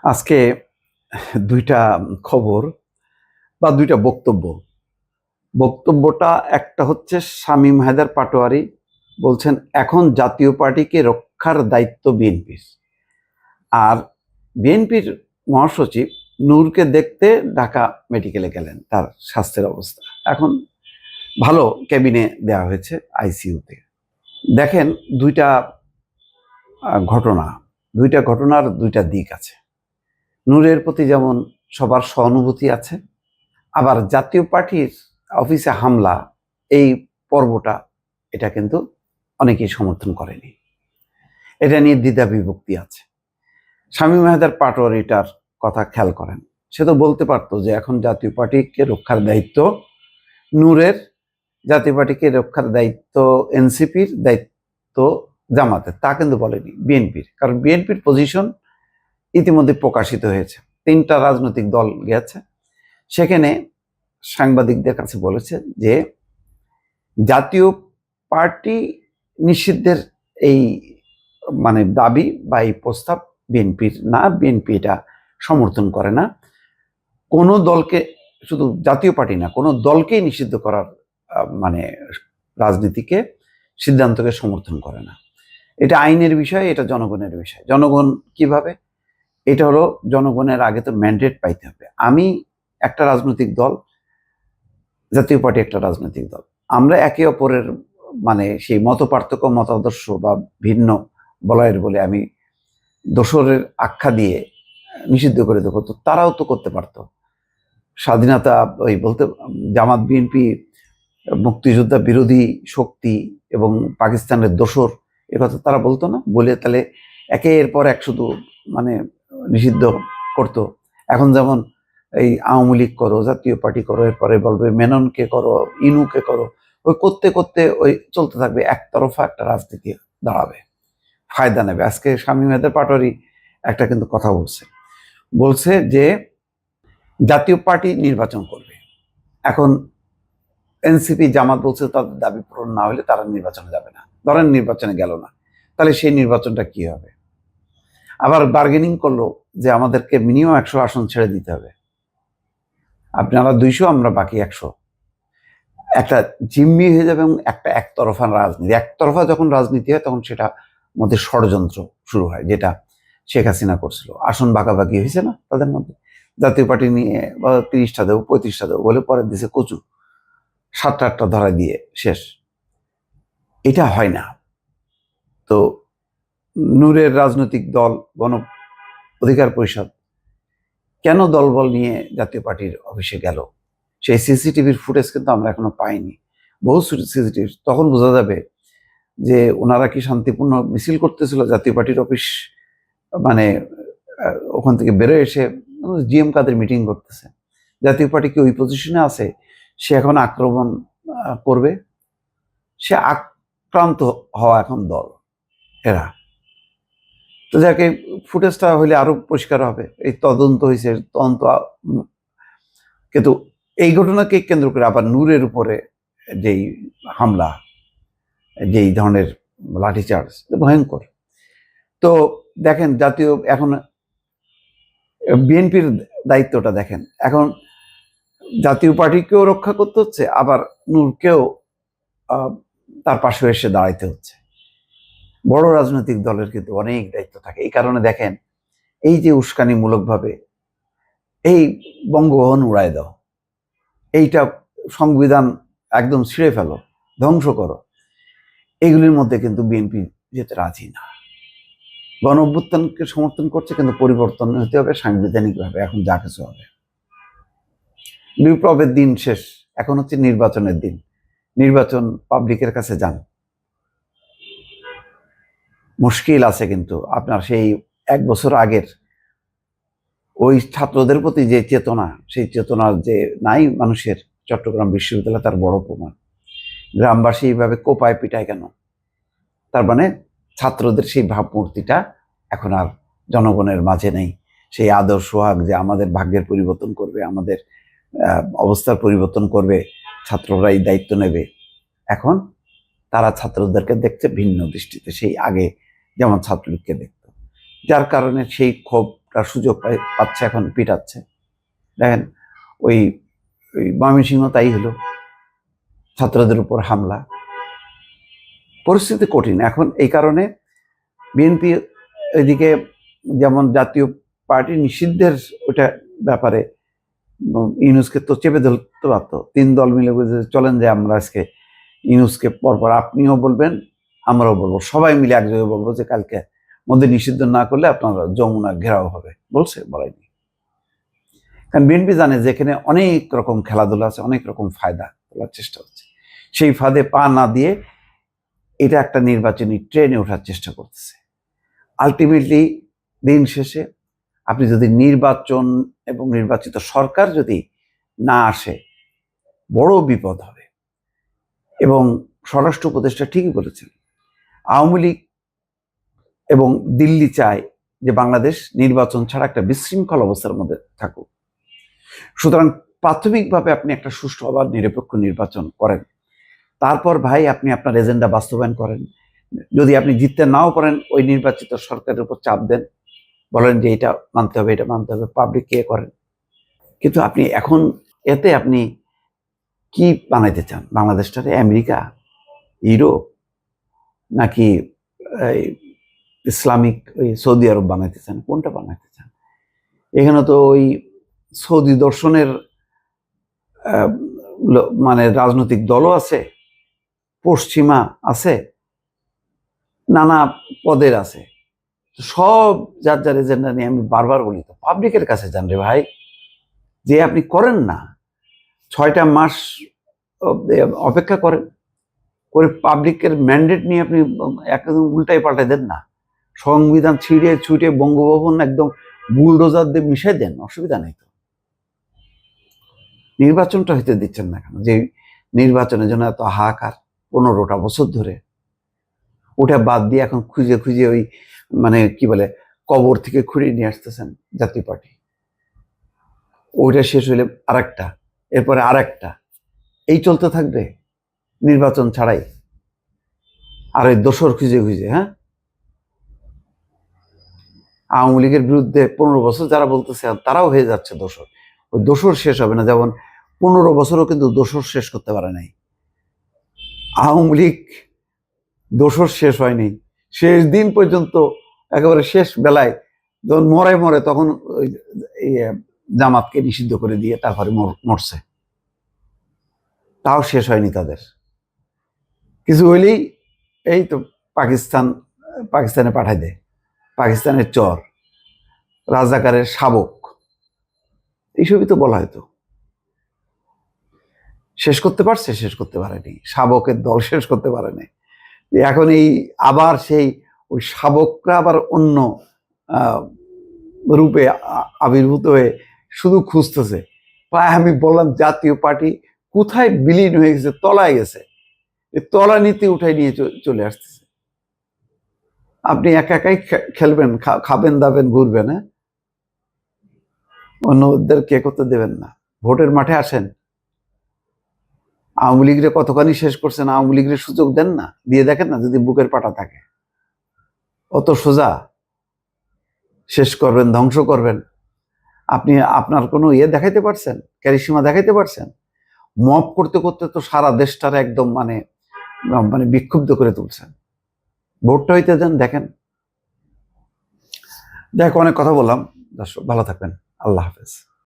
আজকে দুইটা খবর বা দুইটা বক্তব্যটা একটা হচ্ছে শামীম হায়দার পাটোয়ারি বলছেন এখন জাতীয় পার্টিকে রক্ষার দায়িত্ব বিএনপির, আর বিএনপির মহাসচিব নূরকে দেখতে ঢাকা মেডিকেলে গেলেন, তার স্বাস্থ্যের অবস্থা এখন ভালো, ক্যাবিনে দেওয়া হয়েছে আইসিইউতে। দেখেন দুইটা ঘটনার দুইটা দিক আছে। নূরের প্রতি যেমন সবার সহানুভূতি আছে, আবার জাতীয় পার্টির অফিসে হামলা এই পর্বটা এটা কিন্তু অনেকেই সমর্থন করেনি, এটা নিয়ে দ্বিধা বিভক্তি আছে। শামীম হায়দার পাটোয়ারিটার কথা খেয়াল করেন, সে তো বলতে পারতো যে এখন জাতীয় পার্টিকে রক্ষার দায়িত্ব নূরের, জাতীয় পার্টিকে রক্ষার দায়িত্ব এনসিপির, দায়িত্ব জামাতের, তা কিন্তু বলেনি, বিএনপির। কারণ বিএনপির পজিশন ইতিমধ্যে প্রকাশিত হয়েছে, তিনটা রাজনৈতিক দল গেছে সেখানে, সাংবাদিকদের কাছে বলেছে যে জাতীয় পার্টি নিষিদ্ধের এই দাবি বা এই প্রস্তাব বিএনপির না, বিএনপি এটা সমর্থন করে না। কোনো দলকে, শুধু জাতীয় পার্টি না, কোনো দলকেই নিষিদ্ধ করার রাজনীতিকে, সিদ্ধান্তকে সমর্থন করে না। এটা আইনের বিষয়, এটা জনগণের বিষয়। জনগণ কিভাবে, এটা হলো জনগণের আগে তো ম্যান্ডেট পাইতে হবে। আমি একটা রাজনৈতিক দল, জাতীয় পার্টি একটা রাজনৈতিক দল, আমরা একে অপরের সেই মত পার্থক্য, মতাদর্শ বা ভিন্ন বলয়ের বলে আমি দোসরের আখ্যা দিয়ে নিষিদ্ধ করে দেবো, তো তারাও তো করতে পারতো। স্বাধীনতা ওই বলতে জামাত বিএনপি মুক্তিযোদ্ধা বিরোধী শক্তি এবং পাকিস্তানের দোসর, একথা তারা বলতো না, বলে তাহলে একের পর এক শুধু নিষিদ্ধ করতো। এখন যেমন এই আওয়ামী লীগ করো, জাতীয় পার্টি করো, এরপরে বলবে মেননকে করো, ইনুকে করো, ওই করতে করতে ওই চলতে থাকবে, একতরফা একটা রাজনীতি দাঁড়াবে, ফায়দা নেবে। আজকে শামীম হায়দার পাটোয়ারি একটা কিন্তু কথা বলছে যে জাতীয় পার্টি নির্বাচন করবে। এখন এনসিপি জামাত বলছে তাদের দাবি পূরণ না হলে তারা নির্বাচনে যাবে না। ধরেন নির্বাচনে গেল না, তাহলে সেই নির্বাচনটা কি হবে? আবার বার্গেনিং করলো যে আমাদেরকে মিনিমাম 100 আসন ছেড়ে দিতে হবে, আপনারা 200, আমরা বাকি 100। একটা জিম্মি হয়ে যাবে এবং একটা একতরফা রাজনীতি। একতরফা যখন রাজনীতি হয় তখন সেটা মধ্যে ষড়যন্ত্র শুরু হয়, যেটা শেখ হাসিনা করছিল। আসন ভাগাভাগি হয়েছে না তাদের মধ্যে, জাতীয় পার্টি নিয়ে 30টা দেবো, 35টা দেবো বলে পরে দিছে কচু, 7-8টা ধরা দিয়ে শেষ। এটা হয় না। তো নূরের রাজনৈতিক দল গণ অধিকার পরিষদ কেন দলবল নিয়ে জাতীয় পার্টির অফিসে গেল, সেই সিসিটিভির ফুটেজ কিন্তু আমরা এখনো পাইনি। বহু সিসিটিভি, তখন বোঝা যাবে যে ওনারা কি শান্তিপূর্ণ মিছিল করতেছিল জাতীয় পার্টির অফিস, ওখান থেকে বেরোয় এসে জিএম কাদের মিটিং করতেছে। জাতীয় পার্টি কি ওই পজিশনে আছে সে এখন আক্রমণ করবে? সে আক্রান্ত হওয়া এখন দল এরা। তো যাকে ফুটেজটা হইলে আরো পরিষ্কার হবে। এই তদন্ত হয়েছে, তদন্ত, কিন্তু এই ঘটনাকে কেন্দ্র করে আবার নূরের উপরে যেই হামলা, যেই ধরনের লাঠিচার্জ, ভয়ঙ্কর। তো দেখেন জাতীয় এখন বিএনপির দায়িত্বটা দেখেন, এখন জাতীয় পার্টিকেও রক্ষা করতে হচ্ছে, আবার নূরকেও তার পাশে এসে দাঁড়াইতে হচ্ছে। বড় রাজনৈতিক দলের কিন্তু অনেক দায়িত্ব থাকে। এই কারণে দেখেন এই যে উস্কানিমূলকভাবে এই বঙ্গভবন উড়ায় দাও, এইটা সংবিধান একদম ছিঁড়ে ফেলো, ধ্বংস করো, এগুলির মধ্যে কিন্তু বিএনপি যেতে রাজি না। গণ অভ্যুত্থানকে সমর্থন করছে, কিন্তু পরিবর্তন হতে হবে সাংবিধানিকভাবে। এখন যা কিছু হবে, বিপ্লবের দিন শেষ, এখন হচ্ছে নির্বাচনের দিন। নির্বাচন পাবলিকের কাছে যান, মুশকিল আছে। কিন্তু আপনার সেই 1 বছর আগের ওই ছাত্রদের প্রতি যে চেতনা, সেই চেতনার যে নাই মানুষের, চট্টগ্রাম বিশ্ববিদ্যালয় তার বড় প্রমাণ। গ্রামবাসী এইভাবে কোপায় পিটায় কেন? তার ছাত্রদের সেই ভাবমূর্তিটা এখন আর জনগণের মাঝে নেই। সেই আদর সোহাগ যে আমাদের ভাগ্যের পরিবর্তন করবে, আমাদের অবস্থার পরিবর্তন করবে, ছাত্ররা এই দায়িত্ব নেবে, এখন তারা ছাত্রদেরকে দেখছে ভিন্ন দৃষ্টিতে, সেই আগে যেমন ছাত্রলীগকে দেখত। যার কারণে সেই ক্ষোভ সুযোগ পাচ্ছে, এখন পিটাচ্ছে। দেখেন ওই ওই ময়মনসিংহ তাই হলো, ছাত্রদের উপর হামলা। পরিস্থিতি কঠিন এখন। এই কারণে বিএনপি এদিকে যেমন জাতীয় পার্টি নিষিদ্ধের ওটা ব্যাপারে ইউনূসকে তো চেপে ধরতে পারতো। 3 দল মিলে চলেন যে আমরা আজকে ইউনূসকে পরপর আপনিও বলবেন, আমরাও বলবো, সবাই মিলে এক জায়গায় বলবো যে কালকে মধ্যে নিষিদ্ধ না করলে আপনারা যমুনা ঘেরাও হবে। বলছে? বলাইনি। কারণ বিএনপি জানে যে এখানে অনেক রকম খেলাধুলা আছে, অনেক রকম ফায়দা তোলার চেষ্টা হচ্ছে। সেই ফাঁদে পা না দিয়ে এটা একটা নির্বাচনী ট্রেনে ওঠার চেষ্টা করতেছে। আলটিমেটলি দিন শেষে আপনি যদি নির্বাচন এবং নির্বাচিত সরকার যদি না আসে, বড় বিপদ হবে। এবং স্বরাষ্ট্র উপদেষ্টা ঠিকই বলেছেন, আওয়ামী লীগ এবং দিল্লি চায় যে বাংলাদেশ নির্বাচন ছাড়া একটা বিশৃঙ্খল অবস্থার মধ্যে থাকুক। সুতরাং প্রাথমিকভাবে আপনি একটা সুষ্ঠু আবার নিরপেক্ষ নির্বাচন করেন, তারপর ভাই আপনি আপনার এজেন্ডা বাস্তবায়ন করেন। যদি আপনি জিততে নাও পারেন, ওই নির্বাচিত সরকারের উপর চাপ দেন, বলেন যে এটা মানতে হবে, এটা মানতে হবে, পাবলিক কে করেন। কিন্তু আপনি এখন এতে আপনি কি বানাইতে চান বাংলাদেশটারে? আমেরিকা, ইউরোপ, নাকি ইসলামিক ওই সৌদি আরব বানাইতে চান? কোনটা বানাইতে চান? এখানে তো ওই সৌদি দর্শনের মানে রাজনৈতিক দলও আছে, পশ্চিমা আছে, নানা পদের আছে। সব যার যার এজেন্ডা নিয়ে আমি বারবার বলি, তো পাবলিকের কাছে যান রে ভাই। যে আপনি করেন না, 6টা মাস অপেক্ষা করেন, করে পাবলিকের ম্যান্ডেট নিয়ে আপনি একদম উল্টাই পাল্টাই দেন না। সংবিধান ছিঁড়ে ছুটে বঙ্গভবন একদম বুলডোজার দিয়ে মিশাই দেন, অসুবিধা নেই তো। নির্বাচনটা হইতে দিচ্ছেন না কেন? যে নির্বাচনের জন্য এত হাহাকার 15টা বছর ধরে, ওটা বাদ দিয়ে এখন খুঁজে খুঁজে ওই মানে কি বলে কবর থেকে খুঁড়িয়ে নিয়ে আসতেছেন জাতীয় পার্টি। ওইটা শেষ হইলে আরেকটা, এরপরে আরেকটা, এই চলতে থাকবে নির্বাচন ছাড়াই। আর ওই দোসর খুঁজে খুঁজে, হ্যাঁ, আওয়ামী লীগের বিরুদ্ধে 15 বছর যারা বলতেছে তারাও হয়ে যাচ্ছে দোসর। ওই দোসর শেষ হবে না। যেমন 15 বছরও কিন্তু দোসর শেষ করতে পারে নাই আওয়ামী লীগ। দোসর শেষ হয়নি, শেষ দিন পর্যন্ত একেবারে শেষ বেলায় যখন মরে তখন ওই জামাতকে নিষিদ্ধ করে দিয়ে তারপরে মরছে। তাও শেষ হয়নি তাদের। কিছু হইলেই এই তো পাকিস্তানে পাঠায় দেয়, পাকিস্তানের চর, রাজাকারের শাবক, এইসবই তো বলা হয়তো। শেষ করতে পারছে? শেষ করতে পারেনি। শাবকের দল শেষ করতে পারেনি। এখন এই আবার সেই ওই শাবকরা আবার অন্য রূপে আবির্ভূত হয়ে শুধু খুঁজতেছে। আমি বললাম জাতীয় পার্টি কোথায় বিলীন হয়ে গেছে, তলায় গেছে। তলা নীতি উঠাই নিয়ে চলে আসতেছে। আপনি একা একাই খেলবেন, খাবেন দাবেন, ঘুরবেন, হ্যাঁ, অন্যদের কে করতে দেবেন না। ভোটের মাঠে আসেন। আওয়ামী লীগের কতখানি শেষ করছেন, আওয়ামী লীগের সুযোগ দেন না, দিয়ে দেখেন না যদি বুকের পাটা থাকে। অত সোজা শেষ করবেন, ধ্বংস করবেন। আপনি আপনার কোনো দেখাইতে পারছেন? ক্যারিসীমা দেখাইতে পারছেন? মব করতে করতে তো সারা দেশটার একদম মানে বিক্ষুব্ধ করে তুলছেন। ভোটটা হইতে দেন, দেখেন। অনেক কথা বললাম। দর্শক ভালো থাকবেন। আল্লাহ হাফেজ।